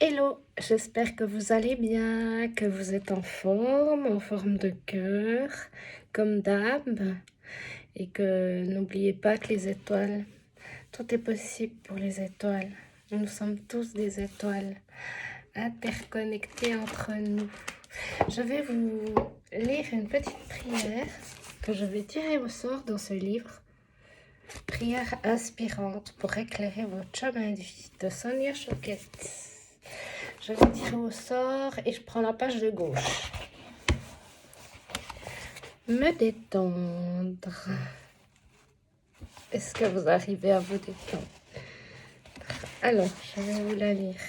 Hello, j'espère que vous allez bien, que vous êtes en forme de cœur, comme d'hab, et que n'oubliez pas que les étoiles, tout est possible pour les étoiles. Nous sommes tous des étoiles interconnectées entre nous. Je vais vous lire une petite prière que je vais tirer au sort dans ce livre. Prière inspirante pour éclairer votre chemin de vie de Sonia Choquette. Je vais tirer au sort et je prends la page de gauche. Me détendre. Est-ce que vous arrivez à vous détendre? Alors, je vais vous la lire.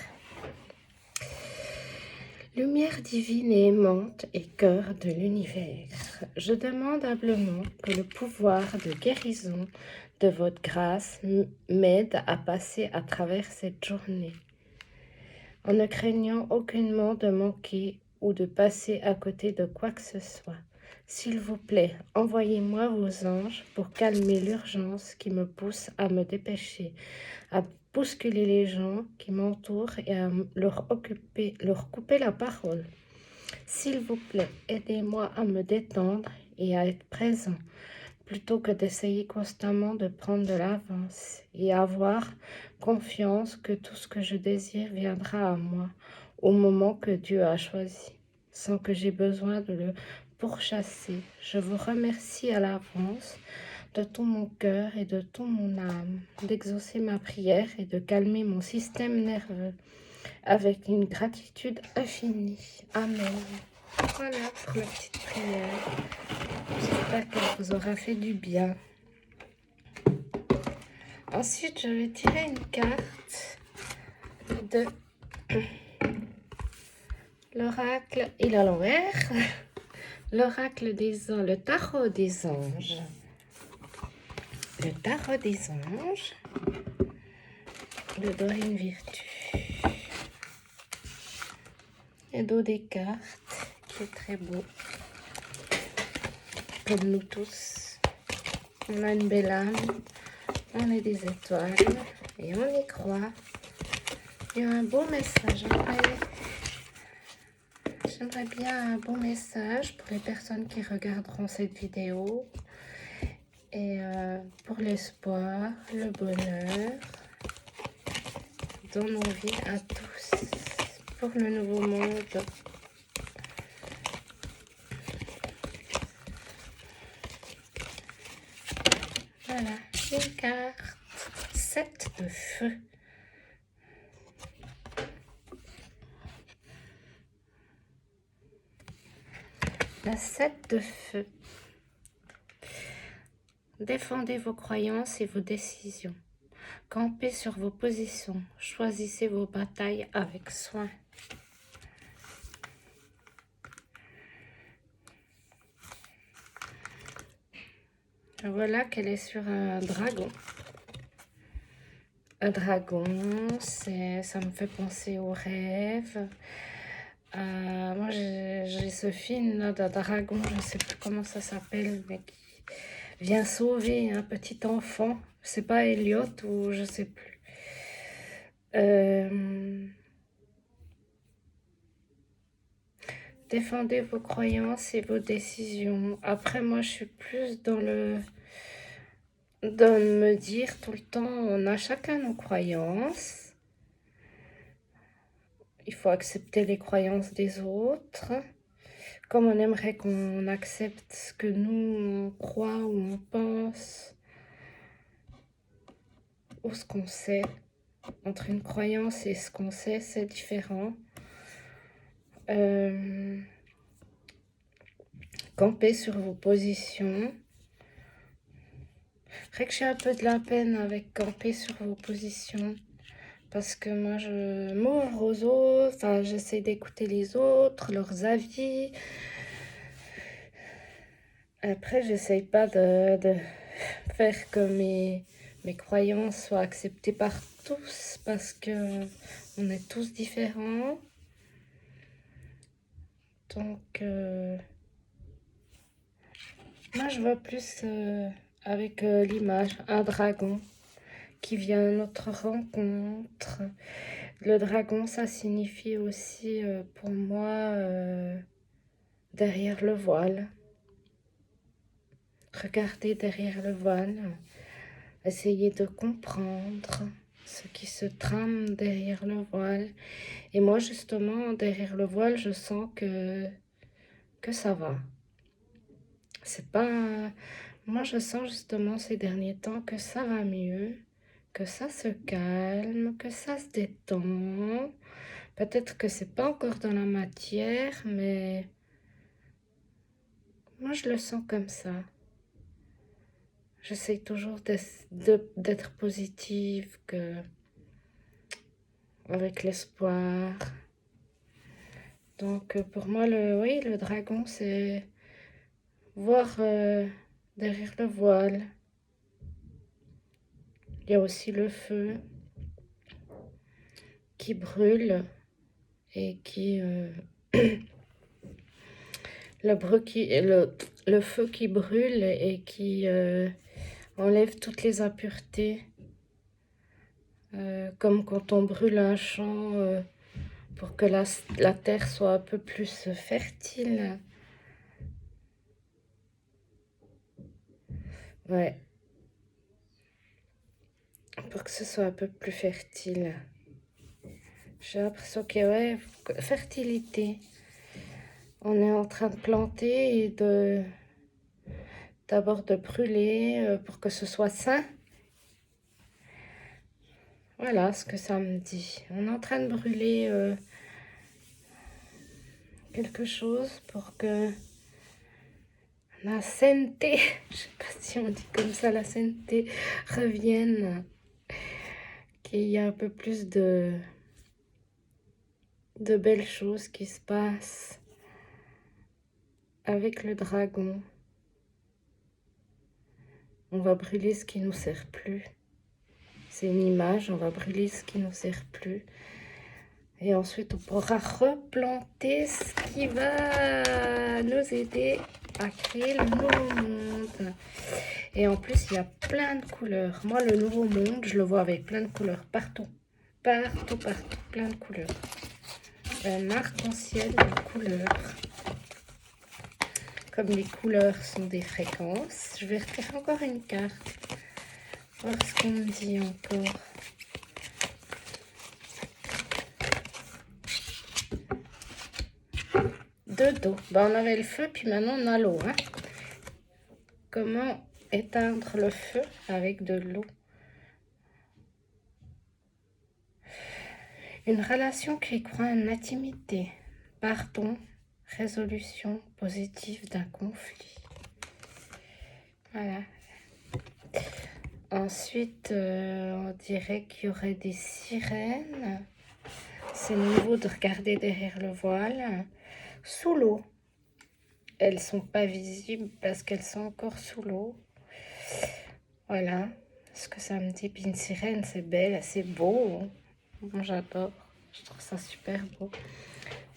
Lumière divine et aimante et cœur de l'univers, je demande humblement que le pouvoir de guérison de votre grâce m'aide à passer à travers cette journée, en ne craignant aucunement de manquer ou de passer à côté de quoi que ce soit. S'il vous plaît, envoyez-moi vos anges pour calmer l'urgence qui me pousse à me dépêcher, à bousculer les gens qui m'entourent et à leur couper la parole. S'il vous plaît, aidez-moi à me détendre et à être présent, plutôt que d'essayer constamment de prendre de l'avance et avoir confiance que tout ce que je désire viendra à moi au moment que Dieu a choisi, sans que j'aie besoin de le pourchasser. Je vous remercie à l'avance de tout mon cœur et de toute mon âme d'exaucer ma prière et de calmer mon système nerveux avec une gratitude infinie. Amen. Voilà pour la petite prière. J'espère qu'elle vous aura fait du bien. Ensuite, je vais tirer une carte de l'oracle et à l'envers. L'oracle des anges, le tarot des anges. Le tarot des anges. Le Dorine Virtue. Et dos des cartes, qui est très beau. Comme nous tous. On a une belle âme. On est des étoiles. Et on y croit. Il y a un beau message. J'aimerais bien un beau message pour les personnes qui regarderont cette vidéo. Et pour l'espoir, le bonheur dans nos vies à tous. Pour le nouveau monde. Voilà, une carte. 7 de feu. La 7 de feu. Défendez vos croyances et vos décisions. Campez sur vos positions. Choisissez vos batailles avec soin. Voilà qu'elle est sur un dragon. Un dragon, ça me fait penser aux rêves. Moi, j'ai ce film là, d'un dragon, je ne sais plus comment ça s'appelle, mais qui vient sauver un petit enfant. C'est pas Elliot ou je sais plus. Défendez vos croyances et vos décisions. Après, moi, je suis plus dans de me dire tout le temps, on a chacun nos croyances. Il faut accepter les croyances des autres. Comme on aimerait qu'on accepte ce que nous, on croit ou on pense. Ou ce qu'on sait. Entre une croyance et ce qu'on sait, c'est différent. Campez sur vos positions. Vrai que j'ai un peu de la peine avec camper sur vos positions. Parce que moi, je m'ouvre aux autres. Enfin, j'essaie d'écouter les autres, leurs avis. Après, j'essaye pas de faire que mes croyances soient acceptées par tous. Parce que on est tous différents. Donc, moi, je vois plus avec l'image, un dragon qui vient à notre rencontre, Le dragon, ça signifie aussi pour moi derrière le voile. Regardez derrière le voile, essayez de comprendre ce qui se trame derrière le voile. Et moi, justement, derrière le voile, je sens que ça va. C'est pas... Moi, je sens justement ces derniers temps que ça va mieux, que ça se calme, que ça se détend. Peut-être que c'est pas encore dans la matière, mais moi, je le sens comme ça. J'essaie toujours d'être positive, avec l'espoir. Donc, pour moi, oui, le dragon, c'est voir derrière le voile. Il y a aussi le feu qui brûle et qui... le feu qui brûle et qui enlève toutes les impuretés. Comme quand on brûle un champ pour que la terre soit un peu plus fertile. Ouais. Pour que ce soit un peu plus fertile. J'ai l'impression que, ouais, fertilité. On est en train de planter et d'abord de brûler pour que ce soit sain. Voilà ce que ça me dit. On est en train de brûler quelque chose pour que la sainteté, je sais pas si on dit comme ça, la sainteté revienne. Qu'il y a un peu plus de belles choses qui se passent avec le dragon. On va brûler ce qui nous sert plus. C'est une image, on va brûler ce qui nous sert plus. Et ensuite, on pourra replanter ce qui va nous aider à créer le nouveau monde. Et en plus, il y a plein de couleurs. Moi, le nouveau monde, je le vois avec plein de couleurs partout. Partout, partout, plein de couleurs. Un arc-en-ciel de couleurs. Comme les couleurs sont des fréquences, je vais retirer encore une carte. Voir ce qu'on me dit encore. De dos. Ben, on avait le feu, puis maintenant on a l'eau. Hein. Comment éteindre le feu avec de l'eau? Une relation qui croit en intimité. Pardon, résolution positive d'un conflit. Voilà. Ensuite, on dirait qu'il y aurait des sirènes. C'est nouveau de regarder derrière le voile. Sous l'eau. Elles sont pas visibles parce qu'elles sont encore sous l'eau. Voilà ce que ça me dit. Puis une sirène, c'est belle, c'est beau. Moi, j'adore. Je trouve ça super beau.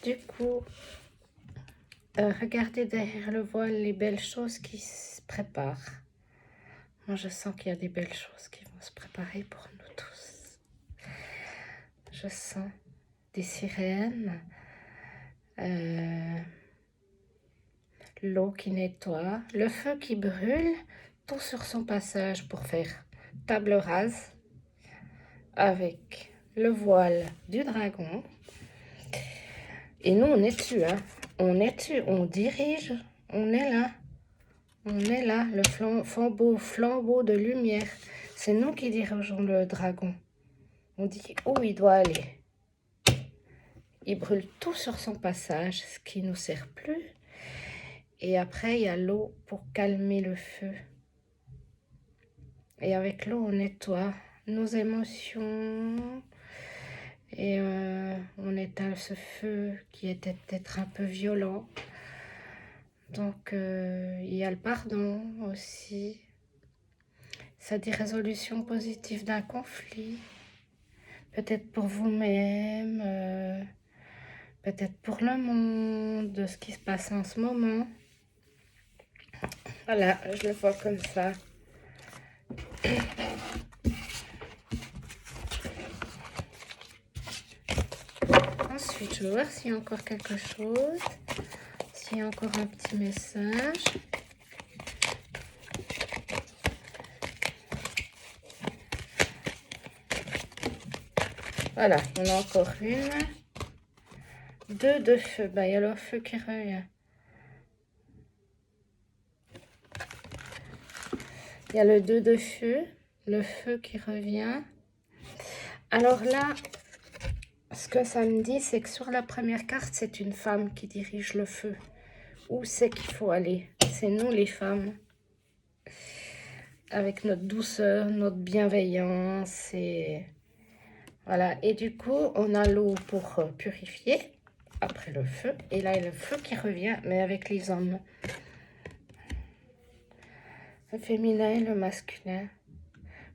Du coup, regardez derrière le voile les belles choses qui se préparent. Moi, je sens qu'il y a des belles choses qui vont se préparer pour nous tous. Je sens des sirènes, l'eau qui nettoie, le feu qui brûle, tout sur son passage pour faire table rase avec le voile du dragon. Et nous, on est dessus, hein. On est dessus, on dirige, on est là. On est là, le flambeau de lumière. C'est nous qui dirigeons le dragon. On dit où il doit aller. Il brûle tout sur son passage, ce qui ne nous sert plus. Et après, il y a l'eau pour calmer le feu. Et avec l'eau, on nettoie nos émotions. Et on éteint ce feu qui était peut-être un peu violent. Donc, il y a le pardon aussi. Ça dit résolution positive d'un conflit. Peut-être pour vous-même, peut-être pour le monde, de ce qui se passe en ce moment. Voilà, je le vois comme ça. Ensuite, je vais voir s'il y a encore quelque chose. S'il y a encore un petit message. Voilà, il y en a encore une. 2 de feu. Bah, il y a le feu qui revient. Il y a le 2 de feu. Le feu qui revient. Alors là, ce que ça me dit, c'est que sur la première carte, c'est une femme qui dirige le feu. Où c'est qu'il faut aller? C'est nous les femmes. Avec notre douceur, notre bienveillance et... Voilà, et du coup, on a l'eau pour purifier après le feu. Et là, il y a le feu qui revient, mais avec les hommes. Le féminin et le masculin.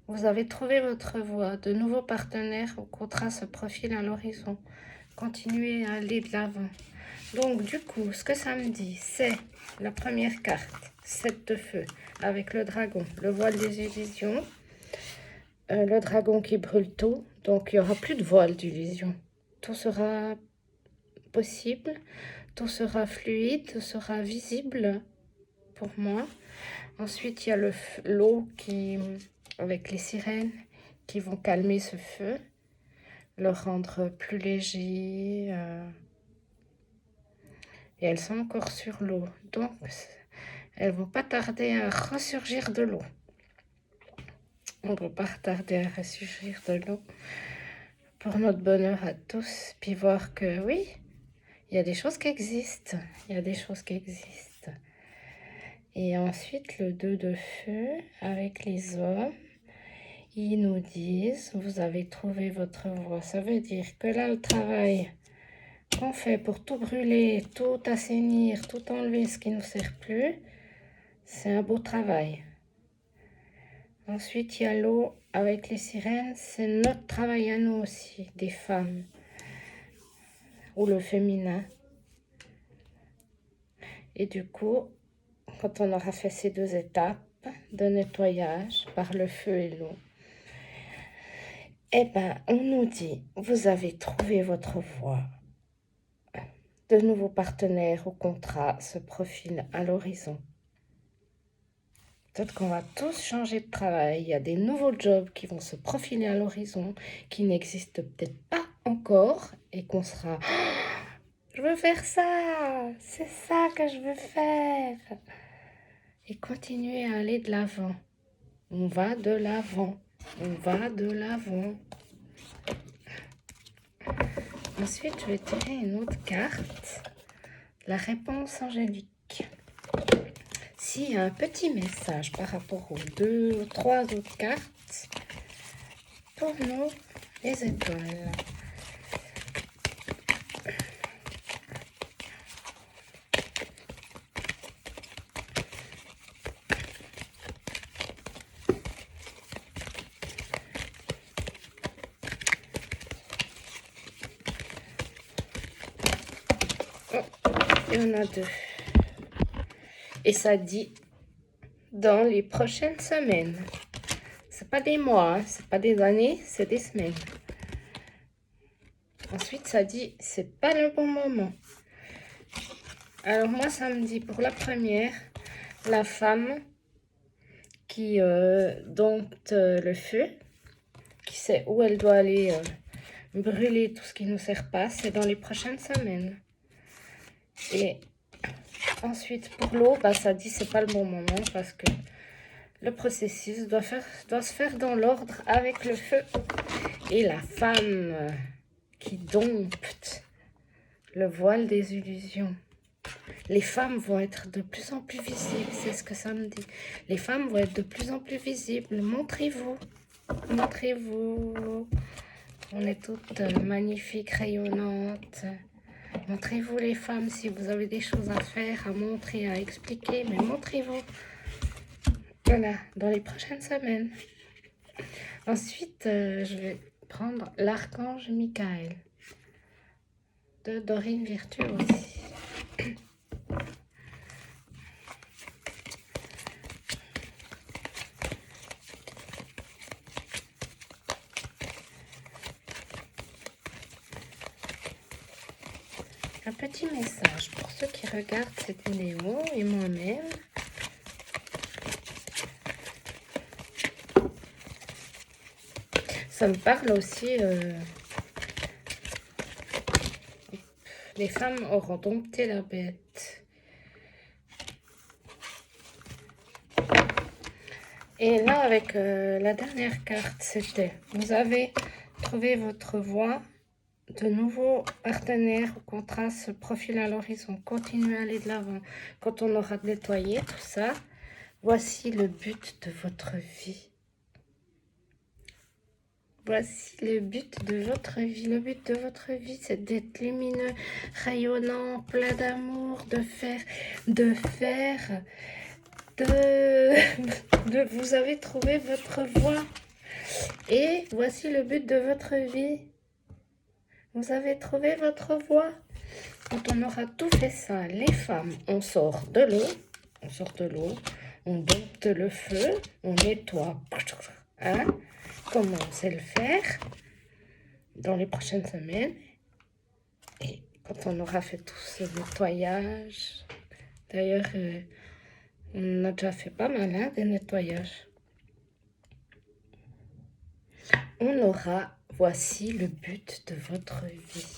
Vous avez trouvé votre voie. De nouveaux partenaires au contrat se profilent à l'horizon. Continuez à aller de l'avant. Donc, du coup, ce que ça me dit, c'est la première carte, 7 de feu, avec le dragon, le voile des illusions. Le dragon qui brûle tout, donc il n'y aura plus de voile d'illusion. Tout sera possible, tout sera fluide, tout sera visible pour moi. Ensuite, il y a l'eau qui, avec les sirènes qui vont calmer ce feu, le rendre plus léger. Et elles sont encore sur l'eau, donc elles vont pas tarder à ressurgir de l'eau. On ne va pas tarder à ressurgir de l'eau pour notre bonheur à tous, puis voir que oui, il y a des choses qui existent, il y a des choses qui existent. Et ensuite, le 2 de feu avec les hommes, ils nous disent, vous avez trouvé votre voie. Ça veut dire que là, le travail qu'on fait pour tout brûler, tout assainir, tout enlever ce qui ne nous sert plus, c'est un beau travail. Ensuite, il y a l'eau avec les sirènes. C'est notre travail à nous aussi, des femmes. Ou le féminin. Et du coup, quand on aura fait ces 2 étapes de nettoyage par le feu et l'eau, eh ben, on nous dit, vous avez trouvé votre voie. De nouveaux partenaires au contrat se profilent à l'horizon. Peut-être qu'on va tous changer de travail. Il y a des nouveaux jobs qui vont se profiler à l'horizon, qui n'existent peut-être pas encore, et qu'on sera... Oh, je veux faire ça, c'est ça que je veux faire. Et continuer à aller de l'avant. On va de l'avant. On va de l'avant. Ensuite, je vais tirer une autre carte. La réponse angélique. S'il y a un petit message par rapport aux 2 ou 3 autres cartes, pour nous, les étoiles. Oh, il y en a 2. Et ça dit dans les prochaines semaines. C'est pas des mois, hein, c'est pas des années, c'est des semaines. Ensuite, ça dit c'est pas le bon moment. Alors moi, ça me dit pour la première, la femme qui dompte le feu, qui sait où elle doit aller brûler tout ce qui ne nous sert pas, c'est dans les prochaines semaines. Et ensuite, pour l'eau, bah, ça dit c'est pas le bon moment parce que le processus doit se faire dans l'ordre avec le feu. Et la femme qui dompte le voile des illusions. Les femmes vont être de plus en plus visibles, c'est ce que ça me dit. Les femmes vont être de plus en plus visibles. Montrez-vous, montrez-vous. On est toutes magnifiques, rayonnantes. Montrez-vous les femmes si vous avez des choses à faire, à montrer, à expliquer, mais montrez-vous. Voilà, dans les prochaines semaines. Ensuite, je vais prendre l'archange Michael de Dorine Virtuosi. un petit message pour ceux qui regardent cette vidéo et moi-même. Ça me parle aussi, les femmes auront dompté la bête. Et là, avec la dernière carte, c'était, vous avez trouvé votre voie, de nouveaux partenaires ou contrats se profilent à l'horizon. Continuez à aller de l'avant. Quand on aura nettoyé tout ça, voici le but de votre vie. Voici le but de votre vie. Le but de votre vie, c'est d'être lumineux, rayonnant, plein d'amour, vous avez trouvé votre voie. Et voici le but de votre vie. Vous avez trouvé votre voie. Quand on aura tout fait ça, les femmes, on sort de l'eau, on dompte le feu, on nettoie, hein, comme on sait le faire dans les prochaines semaines. Et quand on aura fait tout ce nettoyage, d'ailleurs, on a déjà fait pas mal hein, des nettoyages. On aura, voici le but de votre vie.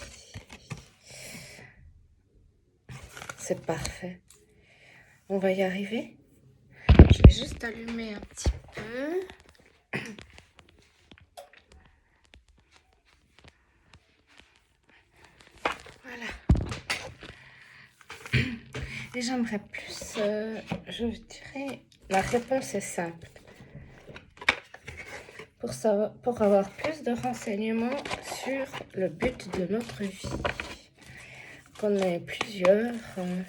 C'est parfait. On va y arriver. Je vais juste allumer un petit peu. Voilà. Et j'aimerais plus, je dirais, la réponse est simple. Pour avoir plus de renseignements sur le but de notre vie. Qu'on ait plusieurs, on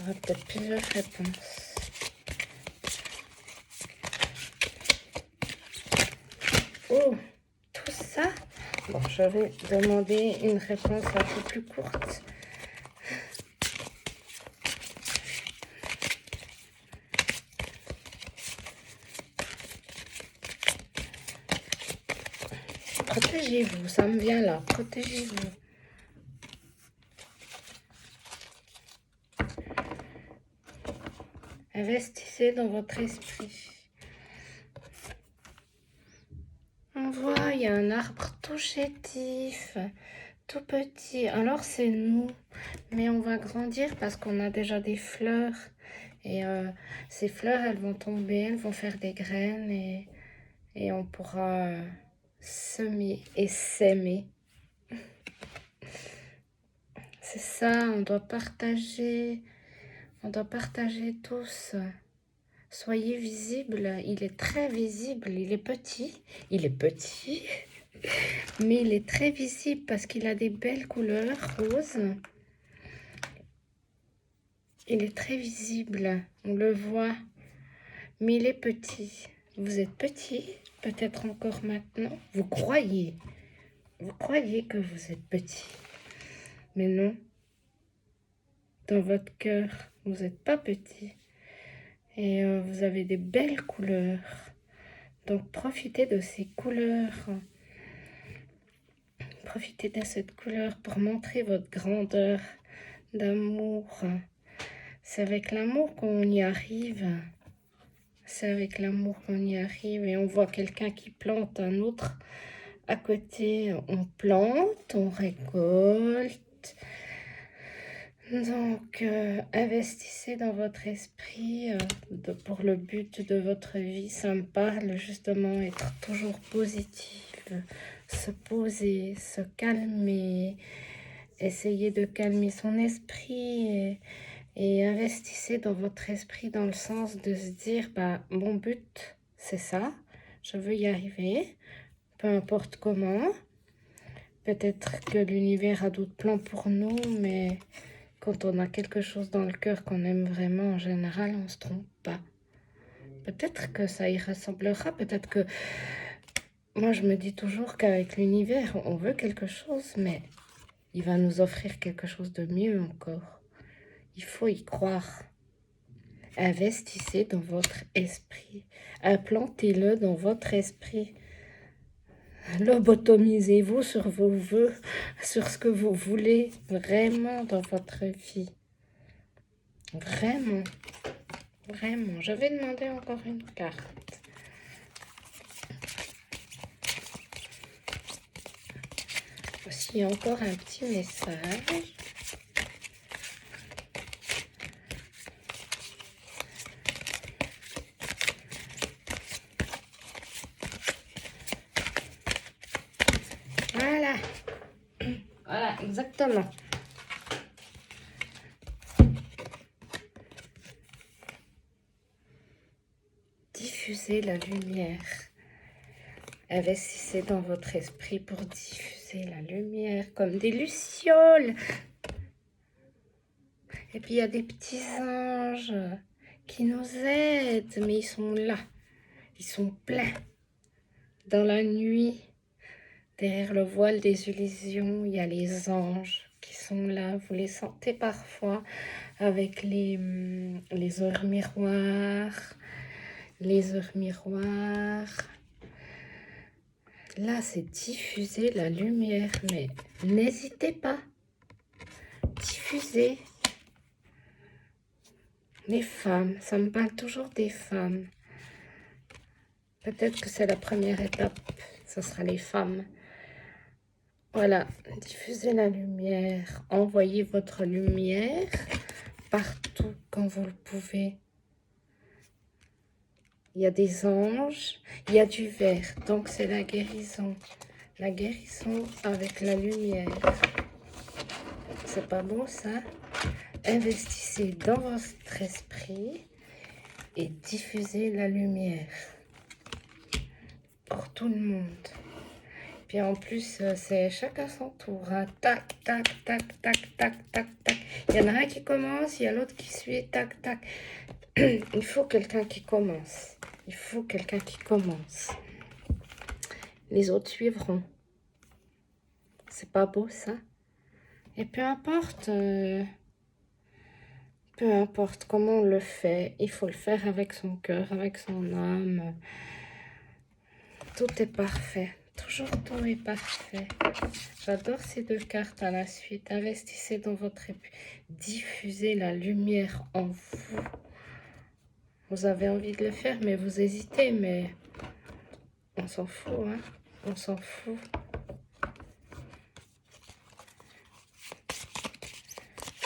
aura peut-être plusieurs réponses. Oh, tout ça. Bon, je vais demander une réponse un peu plus courte. Protégez-vous, ça me vient là. Protégez-vous. Investissez dans votre esprit. On voit, il y a un arbre tout chétif, tout petit. Alors c'est nous, mais on va grandir parce qu'on a déjà des fleurs. Et ces fleurs, elles vont tomber, elles vont faire des graines et on pourra semer et s'aimer. C'est ça, on doit partager tous. Soyez visible, il est très visible, il est petit, mais il est très visible parce qu'il a des belles couleurs roses. Il est très visible, on le voit, mais il est petit. Vous êtes petit, peut-être encore maintenant. Vous croyez que vous êtes petit, mais non. Dans votre cœur, vous n'êtes pas petit. Et vous avez des belles couleurs. Donc profitez de ces couleurs. Profitez de cette couleur pour montrer votre grandeur d'amour. C'est avec l'amour qu'on y arrive. C'est avec l'amour qu'on y arrive. Et on voit quelqu'un qui plante, un autre à côté. On plante, on récolte. Donc, investissez dans votre esprit pour le but de votre vie. Ça me parle justement, être toujours positif, se poser, se calmer, essayer de calmer son esprit et investissez dans votre esprit dans le sens de se dire, bah, mon but, c'est ça, je veux y arriver, peu importe comment. Peut-être que l'univers a d'autres plans pour nous, mais quand on a quelque chose dans le cœur qu'on aime vraiment, en général, on ne se trompe pas. Peut-être que ça y ressemblera, peut-être que... Moi, je me dis toujours qu'avec l'univers, on veut quelque chose, mais il va nous offrir quelque chose de mieux encore. Il faut y croire. Investissez dans votre esprit. Implantez-le dans votre esprit. Lobotomisez-vous sur vos vœux, sur ce que vous voulez vraiment dans votre vie. Vraiment, vraiment. Je vais demander encore une carte. Voici encore un petit message. Voilà. Voilà, exactement. Diffusez la lumière. Investissez dans votre esprit pour diffuser la lumière comme des lucioles. Et puis il y a des petits anges qui nous aident, mais ils sont là. Ils sont pleins. Dans la nuit, derrière le voile des illusions, il y a les anges qui sont là. Vous les sentez parfois avec les heures miroirs. Les heures miroirs. Là, c'est diffuser la lumière, mais n'hésitez pas. Diffusez. Les femmes, ça me parle toujours des femmes. Peut-être que c'est la première étape, ce sera les femmes. Voilà, diffusez la lumière, envoyez votre lumière partout quand vous le pouvez. Il y a des anges, il y a du vert, donc c'est la guérison. La guérison avec la lumière. C'est pas beau ça? Investissez dans votre esprit et diffusez la lumière pour tout le monde. Puis en plus, c'est chacun son tour. Hein. Tac, tac, tac, tac, tac, tac, tac. Il y en a un qui commence, il y a l'autre qui suit. Tac, tac. Il faut quelqu'un qui commence. Il faut quelqu'un qui commence. Les autres suivront. C'est pas beau ça? Et peu importe comment on le fait, il faut le faire avec son cœur, avec son âme. Tout est parfait. Toujours tout est parfait. J'adore ces deux cartes à la suite. Investissez dans votre épuis. Diffusez la lumière en vous. Vous avez envie de le faire, mais vous hésitez. Mais on s'en fout, hein. On s'en fout.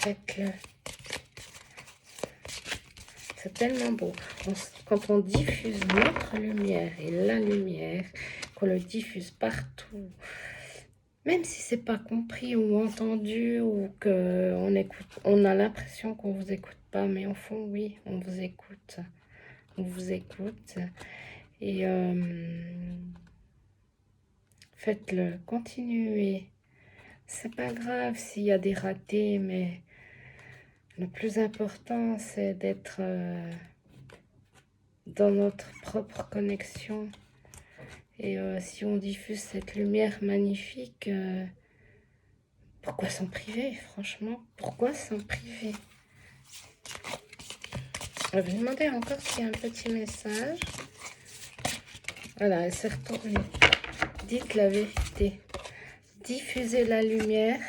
Faites-le. C'est tellement beau. Quand on diffuse notre lumière et la lumière, qu'on le diffuse partout, même si c'est pas compris ou entendu ou que on a l'impression qu'on vous écoute pas, mais au fond, oui, on vous écoute. On vous écoute. Et faites-le, continuez. C'est pas grave s'il y a des ratés, mais le plus important, c'est d'être dans notre propre connexion. Et si on diffuse cette lumière magnifique, pourquoi s'en priver, franchement? Pourquoi s'en priver? Je vais demander encore s'il y a un petit message. Voilà, elle s'est retournée. Dites la vérité. Diffusez la lumière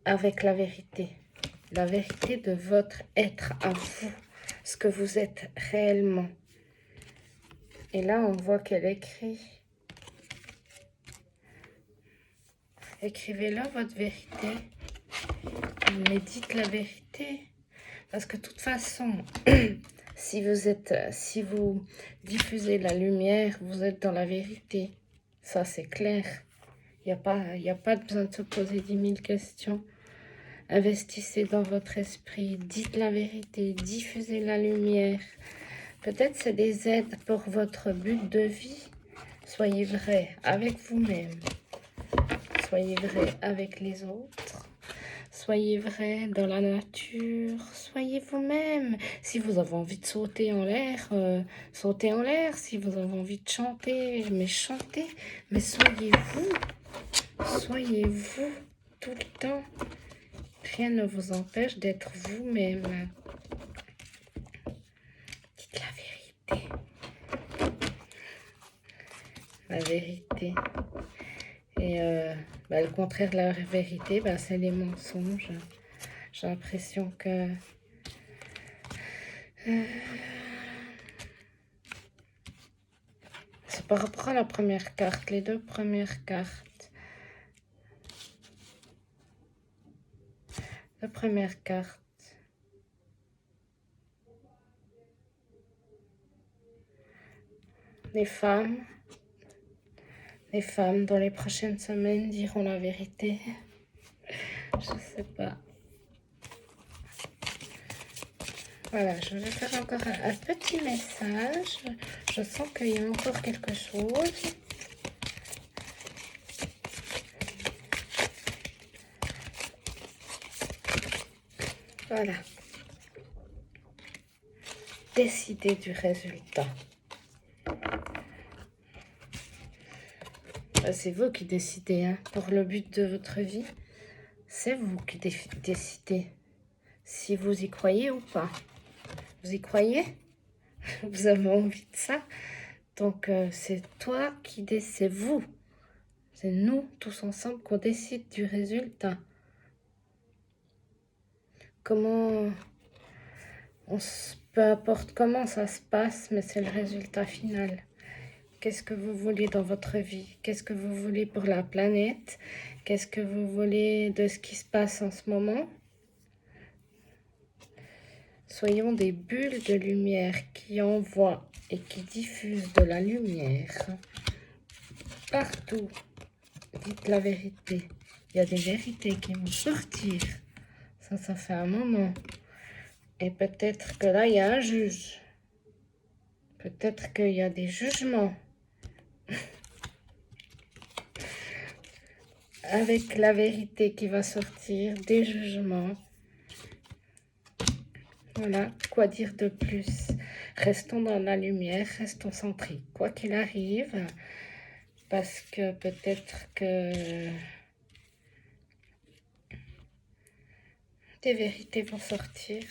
avec la vérité. La vérité de votre être à vous. Ce que vous êtes réellement. Et là, on voit qu'elle écrit. Écrivez-la, votre vérité. Mais dites la vérité. Parce que de toute façon, si vous diffusez la lumière, vous êtes dans la vérité. Ça, c'est clair. Il n'y a pas besoin de se poser 10 000 questions. Investissez dans votre esprit. Dites la vérité. Diffusez la lumière. Peut-être c'est des aides pour votre but de vie. Soyez vrai avec vous-même. Soyez vrai avec les autres. Soyez vrai dans la nature. Soyez vous-même. Si vous avez envie de sauter en l'air, sautez en l'air. Si vous avez envie de chanter, mais chantez. Mais soyez vous. Soyez vous tout le temps. Rien ne vous empêche d'être vous-même. Dites la vérité. Vas-y. vérité. Et le contraire de la vérité, c'est les mensonges. J'ai l'impression que... c'est par rapport à la première carte, les deux premières cartes. La première carte. Les femmes dans les prochaines semaines diront la vérité. Je sais pas. Voilà, je vais faire encore un petit message. Je sens qu'il y a encore quelque chose. Voilà. Décidez du résultat. C'est vous qui décidez, hein. Pour le but de votre vie, c'est vous qui décidez si vous y croyez ou pas. Vous y croyez? Vous avez envie de ça? Donc, c'est toi qui décides, c'est vous. C'est nous, tous ensemble, qu'on décide du résultat. Comment... peu importe comment ça se passe, mais c'est le résultat final. Qu'est-ce que vous voulez dans votre vie? Qu'est-ce que vous voulez pour la planète? Qu'est-ce que vous voulez de ce qui se passe en ce moment? Soyons des bulles de lumière qui envoient et qui diffusent de la lumière partout. Dites la vérité. Il y a des vérités qui vont sortir. Ça fait un moment. Et peut-être que là, il y a un juge. Peut-être qu'il y a des jugements. Avec la vérité qui va sortir, des jugements. Voilà, quoi dire de plus? Restons dans la lumière, restons centrés, quoi qu'il arrive. Parce que peut-être que des vérités vont sortir.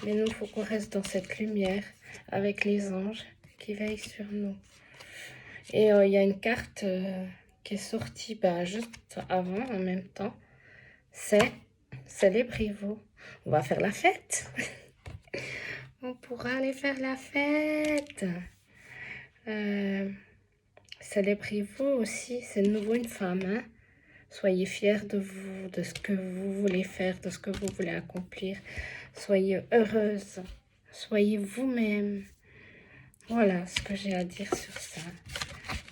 Mais nous, il faut qu'on reste dans cette lumière avec les anges qui veillent sur nous. Et il y a une carte qui est sortie juste avant, en même temps. C'est célébrez-vous. On va faire la fête. On pourra aller faire la fête. Célébrez-vous aussi. C'est de nouveau une femme. Hein? Soyez fiers de vous, de ce que vous voulez faire, de ce que vous voulez accomplir. Soyez heureuse. Soyez vous-même. Voilà ce que j'ai à dire sur ça.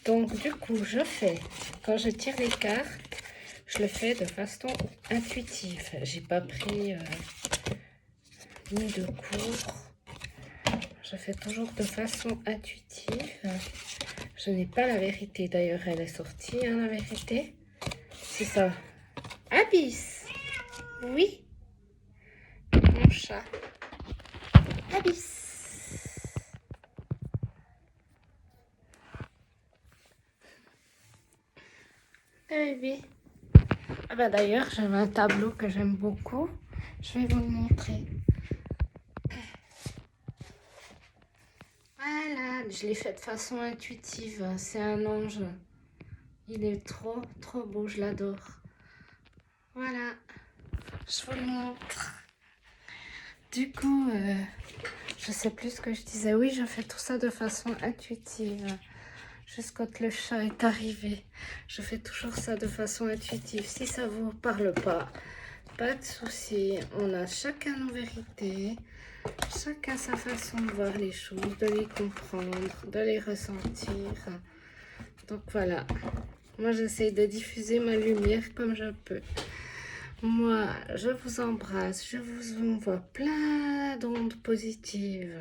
Donc, du coup, quand je tire les cartes, je le fais de façon intuitive. J'ai pas pris ni de cours. Je fais toujours de façon intuitive. Je n'ai pas la vérité. D'ailleurs, elle est sortie, hein, la vérité. C'est ça. Abyss. Oui. Mon chat. Abyss. Bébé. D'ailleurs, j'avais un tableau que j'aime beaucoup. Je vais vous le montrer. Voilà, je l'ai fait de façon intuitive. C'est un ange. Il est trop, trop beau. Je l'adore. Voilà. Je vous le montre. Du coup, je sais plus ce que je disais. Oui, je fais tout ça de façon intuitive. Jusqu'à quand le chat est arrivé. Je fais toujours ça de façon intuitive. Si ça vous parle pas de souci. On a chacun nos vérités. Chacun sa façon de voir les choses, de les comprendre, de les ressentir. Donc voilà. Moi, j'essaie de diffuser ma lumière comme je peux. Moi, je vous embrasse, je vous envoie plein d'ondes positives,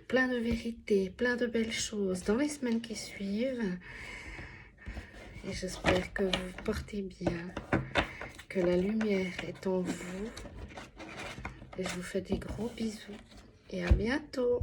plein de vérités, plein de belles choses dans les semaines qui suivent. Et j'espère que vous vous portez bien, que la lumière est en vous. Et je vous fais des gros bisous et à bientôt.